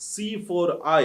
C4I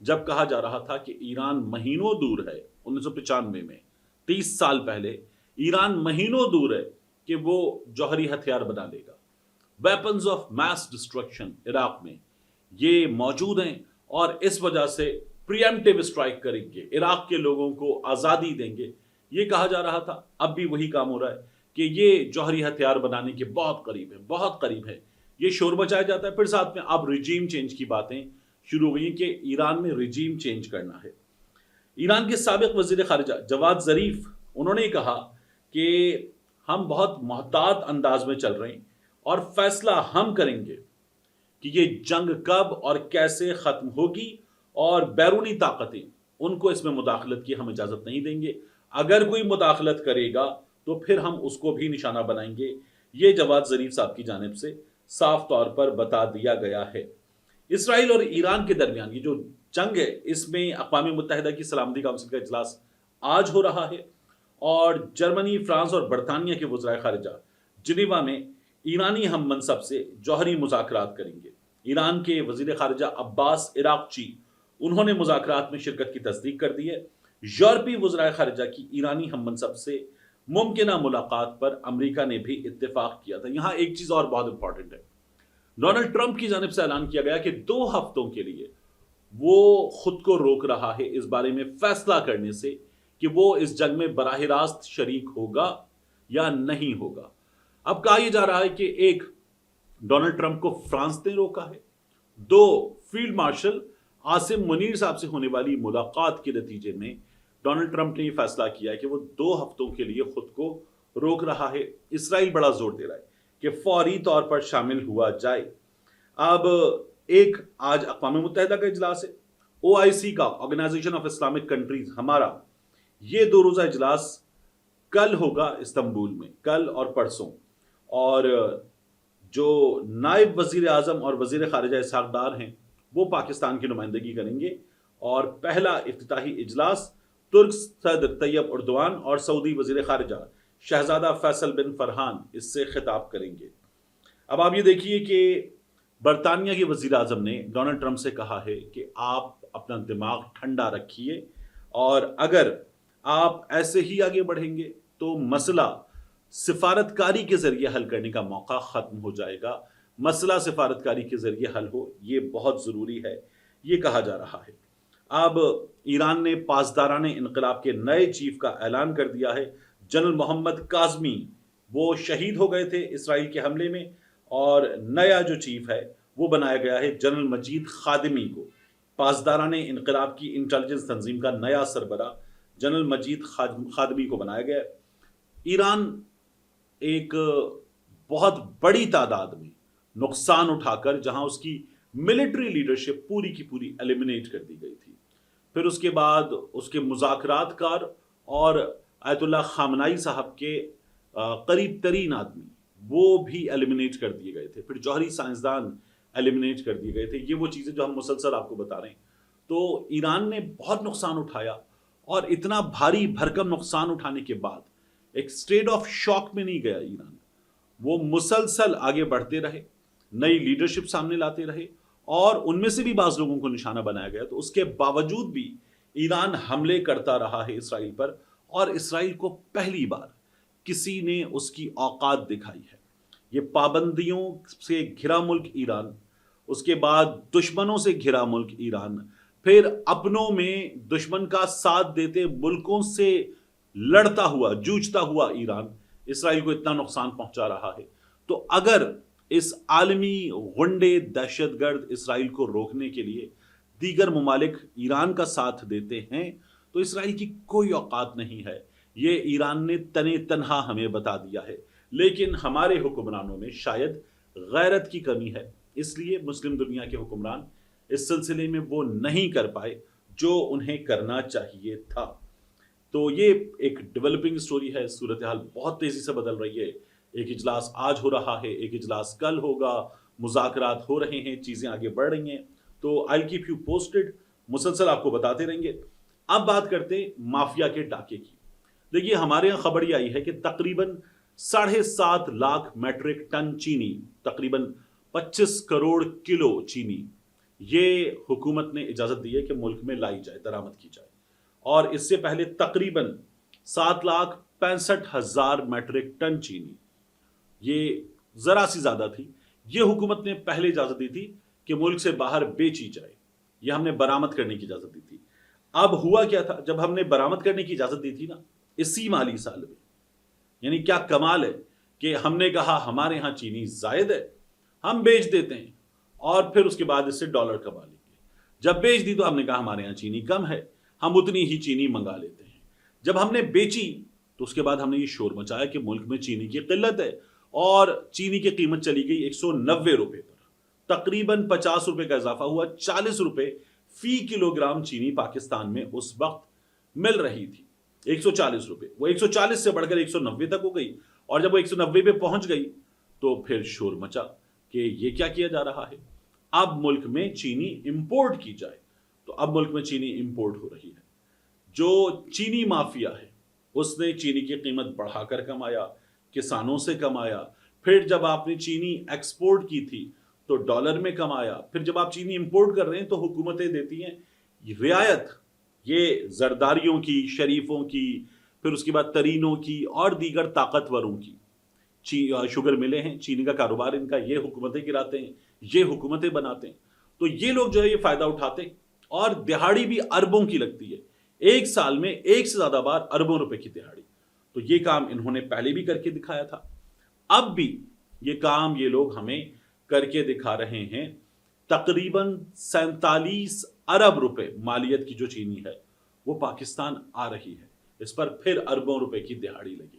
جب کہا جا رہا تھا کہ ایران مہینوں دور ہے 1995 میں، 30 سال پہلے ایران مہینوں دور ہے کہ وہ جوہری ہتھیار بنا لے گا. Weapons of mass destruction Iraq میں یہ موجود ہیں اور اس وجہ سے پریمپٹیو اسٹرائک کریں گے، عراق کے لوگوں کو آزادی دیں گے. یہ کہا جا رہا تھا، اب بھی وہی کام ہو رہا ہے کہ یہ جوہری ہتھیار بنانے کے بہت قریب ہے، بہت قریب ہے. یہ شور مچایا جاتا ہے. پھر ساتھ میں اب ریجیم چینج کی باتیں شروع ہو گئی کہ ایران میں ریجیم چینج کرنا ہے. ایران کے سابق وزیر خارجہ جواد ظریف انہوں نے کہا کہ ہم بہت محتاط انداز میں چل رہے ہیں اور فیصلہ ہم کریں گے کہ یہ جنگ کب اور کیسے ختم ہوگی، اور بیرونی طاقتیں ان کو اس میں مداخلت کی ہم اجازت نہیں دیں گے. اگر کوئی مداخلت کرے گا تو پھر ہم اس کو بھی نشانہ بنائیں گے. یہ جواد ظریف صاحب کی جانب سے صاف طور پر بتا دیا گیا ہے. اسرائیل اور ایران کے درمیان یہ جو جنگ ہے، اس میں اقوام متحدہ کی سلامتی کونسل کا اجلاس آج ہو رہا ہے، اور جرمنی، فرانس اور برطانیہ کے وزرائے خارجہ جنیوا میں ایرانی ہم منصب سے جوہری مذاکرات کریں گے. ایران کے وزیر خارجہ عباس عراقچی انہوں نے مذاکرات میں شرکت کی تصدیق کر دی ہے. یورپی وزرائے خارجہ کی ایرانی ہم منصب سے ممکنہ ملاقات پر امریکہ نے بھی اتفاق کیا تھا. یہاں ایک چیز اور بہت امپورٹنٹ ہے، ڈونلڈ ٹرمپ کی جانب سے اعلان کیا گیا کہ 2 ہفتوں کے لیے وہ خود کو روک رہا ہے اس بارے میں فیصلہ کرنے سے کہ وہ اس جنگ میں براہ راست شریک ہوگا یا نہیں ہوگا. اب کہا یہ جا رہا ہے کہ ایک، ڈونلڈ ٹرمپ کو فرانس نے روکا ہے. 2، فیلڈ مارشل عاصم منیر صاحب سے ہونے والی ملاقات کے نتیجے میں ڈونلڈ ٹرمپ نے یہ فیصلہ کیا ہے کہ وہ 2 ہفتوں کے لیے خود کو روک رہا ہے. اسرائیل بڑا زور دے رہا ہے کہ فوری طور پر شامل ہوا جائے. اب ایک آج اقوام متحدہ کا اجلاس ہے، OIC کا، آرگنائزیشن آف اسلامک کنٹریز، ہمارا یہ 2 روزہ اجلاس کل ہوگا استنبول میں، کل اور پرسوں. اور جو نائب وزیر اعظم اور وزیر خارجہ اسحاق ڈار ہیں وہ پاکستان کی نمائندگی کریں گے، اور پہلا افتتاحی اجلاس ترک صدر طیب اردوان اور سعودی وزیر خارجہ شہزادہ فیصل بن فرحان اس سے خطاب کریں گے. اب آپ یہ دیکھیے کہ برطانیہ کے وزیر اعظم نے ڈونلڈ ٹرمپ سے کہا ہے کہ آپ اپنا دماغ ٹھنڈا رکھیے، اور اگر آپ ایسے ہی آگے بڑھیں گے تو مسئلہ سفارتکاری کے ذریعے حل کرنے کا موقع ختم ہو جائے گا. مسئلہ سفارتکاری کے ذریعے حل ہو، یہ بہت ضروری ہے، یہ کہا جا رہا ہے. اب ایران نے پاسداران انقلاب کے نئے چیف کا اعلان کر دیا ہے. جنرل محمد کاظمی وہ شہید ہو گئے تھے اسرائیل کے حملے میں، اور نیا جو چیف ہے وہ بنایا گیا ہے جنرل مجید خادمی کو. پاسداران انقلاب کی انٹیلیجنس تنظیم کا نیا سربراہ جنرل مجید خادمی کو بنایا گیا. ایران ایک بہت بڑی تعداد میں نقصان اٹھا کر، جہاں اس کی ملٹری لیڈرشپ پوری کی پوری ایلیمنیٹ کر دی گئی تھی، پھر اس کے بعد اس کے مذاکرات کار اور آیت اللہ خامنائی صاحب کے قریب ترین آدمی وہ بھی ایلیمنیٹ کر دیے گئے تھے، پھر جوہری سائنسدان ایلیمنیٹ کر دیے گئے تھے. یہ وہ چیزیں جو ہم مسلسل آپ کو بتا رہے ہیں. تو ایران نے بہت نقصان اٹھایا، اور اتنا بھاری بھرکم نقصان اٹھانے کے بعد ایک اسٹیٹ آف شاک میں نہیں گیا ایران. وہ مسلسل آگے بڑھتے رہے، نئی لیڈرشپ سامنے لاتے رہے، اور ان میں سے بھی بعض لوگوں کو نشانہ بنایا گیا. تو اس کے باوجود بھی ایران حملے کرتا رہا ہے اسرائیل پر، اور اسرائیل کو پہلی بار کسی نے اس کی اوقات دکھائی ہے. یہ پابندیوں سے گھرا ملک ایران، اس کے بعد دشمنوں سے گھرا ملک ایران، پھر اپنوں میں دشمن کا ساتھ دیتے ملکوں سے لڑتا ہوا، جوجھتا ہوا ایران اسرائیل کو اتنا نقصان پہنچا رہا ہے. تو اگر اس عالمی غنڈے دہشت گرد اسرائیل کو روکنے کے لیے دیگر ممالک ایران کا ساتھ دیتے ہیں تو اسرائیل کی کوئی اوقات نہیں ہے. یہ ایران نے تنے تنہا ہمیں بتا دیا ہے. لیکن ہمارے حکمرانوں میں شاید غیرت کی کمی ہے، اس لیے مسلم دنیا کے حکمران اس سلسلے میں وہ نہیں کر پائے جو انہیں کرنا چاہیے تھا. تو یہ ایک ڈیولپنگ سٹوری ہے. صورتحال بہت تیزی سے بدل رہی ہے. ایک اجلاس آج ہو رہا ہے، ایک اجلاس کل ہوگا، مذاکرات ہو رہے ہیں، چیزیں آگے بڑھ رہی ہیں. تو I'll keep you posted، مسلسل آپ کو بتاتے رہیں گے. اب بات کرتے ہیں مافیا کے ڈاکے کی. دیکھیے ہمارے یہاں خبر یہ آئی ہے کہ تقریباً 7.5 لاکھ میٹرک ٹن چینی، تقریباً 25 کروڑ کلو چینی یہ حکومت نے اجازت دی ہے کہ ملک میں لائی جائے، درآمد کی جائے، اور اس سے پہلے تقریباً 7,65,000 میٹرک ٹن چینی، یہ ذرا سی زیادہ تھی، یہ حکومت نے پہلے اجازت دی تھی کہ ملک سے باہر بیچی جائے، یہ ہم نے برآمد کرنے کی اجازت دی تھی۔ اب ہوا کیا تھا، جب ہم نے برآمد کرنے کی اجازت دی تھی نا اسی مالی سال میں، یعنی کیا کمال ہے کہ ہم نے کہا ہمارے ہاں چینی زائد ہے، ہم بیچ دیتے ہیں اور پھر اس کے بعد اس سے ڈالر کما لیں گے۔ جب بیچ دی تو ہم نے کہا ہمارے ہاں چینی کم ہے، ہم اتنی ہی چینی منگا لیتے ہیں۔ جب ہم نے بیچی تو اس کے بعد ہم نے یہ شور مچایا کہ ملک میں چینی کی قلت ہے، اور چینی کی قیمت چلی گئی 190 روپے پر، تقریباً 50 روپے کا اضافہ ہوا، 40 روپے فی کلو گرام چینی پاکستان میں اس وقت مل رہی تھی، 140 روپے، وہ 140 سے بڑھ کر 190 تک ہو گئی، اور جب وہ 190 پہ پہنچ گئی تو پھر شور مچا کہ یہ کیا کیا جا رہا ہے، اب ملک میں چینی امپورٹ کی جائے۔ تو اب ملک میں چینی امپورٹ ہو رہی ہے، جو چینی مافیا ہے اس نے چینی کی قیمت بڑھا کر کمایا، کسانوں سے کمایا، پھر جب آپ نے چینی ایکسپورٹ کی تھی تو ڈالر میں کمایا، پھر جب آپ چینی امپورٹ کر رہے ہیں تو حکومتیں دیتی ہیں رعایت، یہ زرداریوں کی، شریفوں کی، پھر اس کے بعد ترینوں کی اور دیگر طاقتوروں کی شوگر ملیں ہیں، چینی کا کاروبار ان کا یہ حکومتیں گراتے ہیں، یہ حکومتیں بناتے ہیں، تو یہ لوگ جو ہے یہ فائدہ اٹھاتے ہیں، اور دہاڑی بھی اربوں کی لگتی ہے، ایک سال میں ایک سے زیادہ بار اربوں روپے کی دہاڑی۔ تو یہ کام انہوں نے پہلے بھی کر کے دکھایا تھا، اب بھی یہ کام یہ لوگ ہمیں کر کے دکھا رہے ہیں۔ تقریباً 47 ارب روپے مالیت کی جو چینی ہے وہ پاکستان آ رہی ہے، اس پر پھر اربوں روپے کی دہاڑی لگے گی۔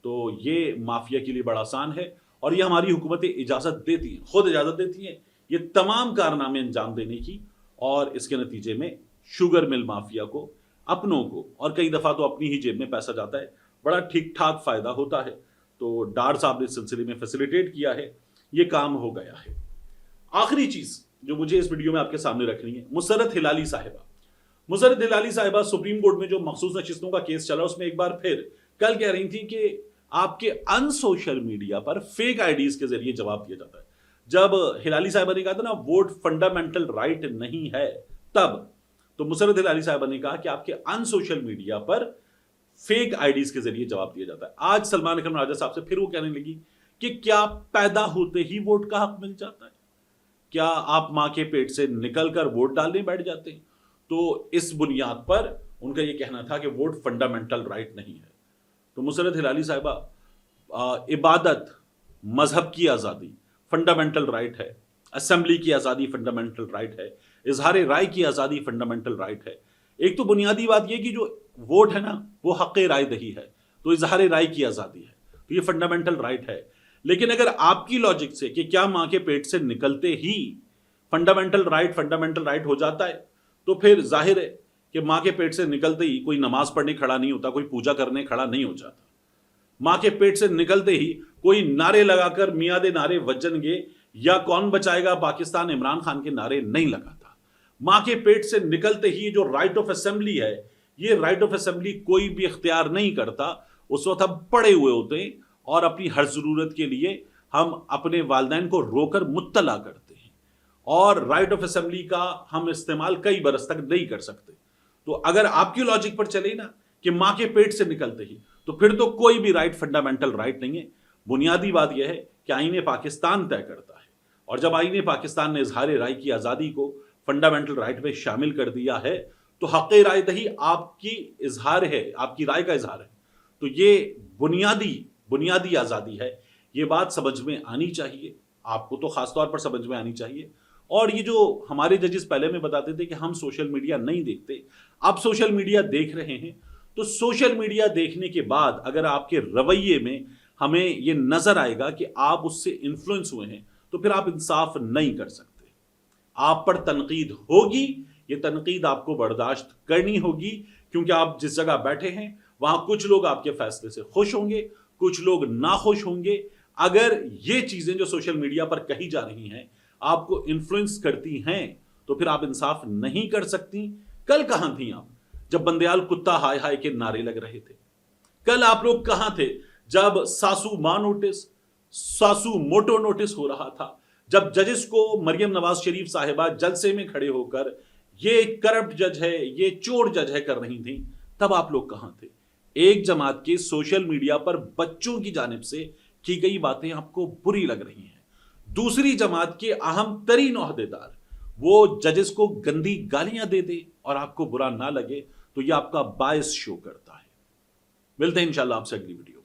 تو یہ مافیا کے لیے بڑا آسان ہے، اور یہ ہماری حکومتیں اجازت دیتی ہیں، خود اجازت دیتی ہیں یہ تمام کارنامے انجام دینے کی، اور اس کے نتیجے میں شوگر مل مافیا کو، اپنوں کو، اور کئی دفعہ تو اپنی ہی جیب میں پیسہ جاتا ہے، بڑا ٹھیک ٹھاک فائدہ ہوتا ہے۔ تو ڈار صاحب نے اس سلسلے میں فیسیلیٹیٹ کیا ہے، یہ کام ہو گیا ہے۔ آخری چیز جو مجھے اس ویڈیو میں آپ کے سامنے رکھنی ہے، مسرت ہلالی صاحبہ۔ مسرت ہلالی صاحبہ سپریم کورٹ میں جو مخصوص نشستوں کا کیس چلا، اس میں ایک بار پھر کل کہہ رہی تھی کہ آپ کے ان سوشل میڈیا پر فیک آئی ڈیز کے ذریعے جواب دیا جاتا ہے۔ جب ہلالی صاحبہ نے کہا تھا نا ووٹ فنڈامنٹل رائٹ نہیں ہے، تب تو مسرت ہلالی صاحبہ نے کہا کہ آپ کے ان سوشل میڈیا پر فیک آئی ڈیز کے ذریعے جواب دیا جاتا ہے۔ آج سلمان اکرم راجہ صاحب سے پھر وہ کہنے لگی کہ کیا پیدا ہوتے ہی ووٹ کا حق مل جاتا ہے؟ کیا آپ ماں کے پیٹ سے نکل کر ووٹ ڈالنے بیٹھ جاتے ہیں؟ تو اس بنیاد پر ان کا یہ کہنا تھا کہ ووٹ فنڈامنٹل رائٹ نہیں ہے۔ تو مسرت ہلالی صاحبہ، عبادت، مذہب کی آزادی فنڈامنٹل رائٹ ہے، اسمبلی کی آزادی فنڈامنٹل رائٹ ہے، اظہار رائے کی آزادی فنڈامنٹل رائٹ ہے۔ ایک تو بنیادی بات یہ کہ جو ووٹ ہے نا وہ حق رائے دہی ہے، تو اظہار رائے کی آزادی ہے، تو یہ فنڈامنٹل رائٹ ہے۔ لیکن اگر آپ کی لاجک سے کہ کیا ماں کے پیٹ سے نکلتے ہی فنڈامنٹل رائٹ ہو جاتا ہے، تو پھر ظاہر ہے کہ ماں کے پیٹ سے نکلتے ہی کوئی نماز پڑھنے کھڑا نہیں ہوتا، کوئی پوجا کرنے کھڑا نہیں ہو جاتا۔ ماں کے پیٹ سے نکلتے ہی کوئی نعرے لگا کر میاں دے نعرے وجن گے یا کون بچائے گا پاکستان عمران خان کے نعرے نہیں لگاتا۔ ماں کے پیٹ سے نکلتے ہی جو رائٹ آف اسمبلی ہے، یہ رائٹ آف اسمبلی کوئی بھی اختیار نہیں کرتا، اس وقت ہم پڑے ہوئے ہوتے ہیں اور اپنی ہر ضرورت کے لیے ہم اپنے والدین کو رو کر مطلع کرتے ہیں، اور رائٹ آف اسمبلی کا ہم استعمال کئی برس تک نہیں کر سکتے۔ تو اگر آپ کی لاجک پر چلے نا کہ ماں کے پیٹ سے نکلتے ہی، تو پھر تو کوئی بھی رائٹ فنڈامنٹل رائٹ نہیں ہے۔ بنیادی بات یہ ہے کہ آئین پاکستان طے کرتا ہے، اور جب آئین پاکستان نے اظہار رائے کی آزادی کو فنڈامنٹل رائٹ میں شامل کر دیا ہے، تو حق رائے دہی آپ کی اظہار ہے، آپ کی رائے کا اظہار ہے، تو یہ بنیادی آزادی ہے۔ یہ بات سمجھ میں آنی چاہیے، آپ کو تو خاص طور پر سمجھ میں آنی چاہیے۔ اور یہ جو ہمارے ججز پہلے میں بتاتے تھے کہ ہم سوشل میڈیا نہیں دیکھتے، اب سوشل میڈیا دیکھ رہے ہیں، تو سوشل میڈیا دیکھنے کے بعد اگر آپ کے رویے میں ہمیں یہ نظر آئے گا کہ آپ اس سے انفلوئنس ہوئے ہیں، تو پھر آپ انصاف نہیں کر سکتے۔ آپ پر تنقید ہوگی، یہ تنقید آپ کو برداشت کرنی ہوگی، کیونکہ آپ جس جگہ بیٹھے ہیں وہاں کچھ لوگ آپ کے فیصلے سے خوش ہوں گے، کچھ لوگ ناخوش ہوں گے۔ اگر یہ چیزیں جو سوشل میڈیا پر کہی جا رہی ہیں آپ کو انفلوئنس کرتی ہیں، تو پھر آپ انصاف نہیں کر سکتی۔ کل کہاں تھیں آپ جب بندیال کتا ہائے ہائے کے نعرے لگ رہے تھے؟ کل آپ لوگ کہاں تھے جب ساسو ماں نوٹس، ساسو موٹو نوٹس ہو رہا تھا، جب ججز کو مریم نواز شریف صاحبہ جلسے میں کھڑے ہو کر یہ کرپٹ جج ہے، یہ چور جج ہے کر رہی تھیں، تب آپ لوگ کہاں تھے؟ ایک جماعت کے سوشل میڈیا پر بچوں کی جانب سے کی گئی باتیں آپ کو بری لگ رہی ہیں، دوسری جماعت کے اہم ترین عہدیدار وہ ججز کو گندی گالیاں دے دے اور آپ کو برا نہ لگے، تو یہ آپ کا باعث شو کرتا ہے۔ ملتے ہیں انشاءاللہ آپ سے اگلی ویڈیو۔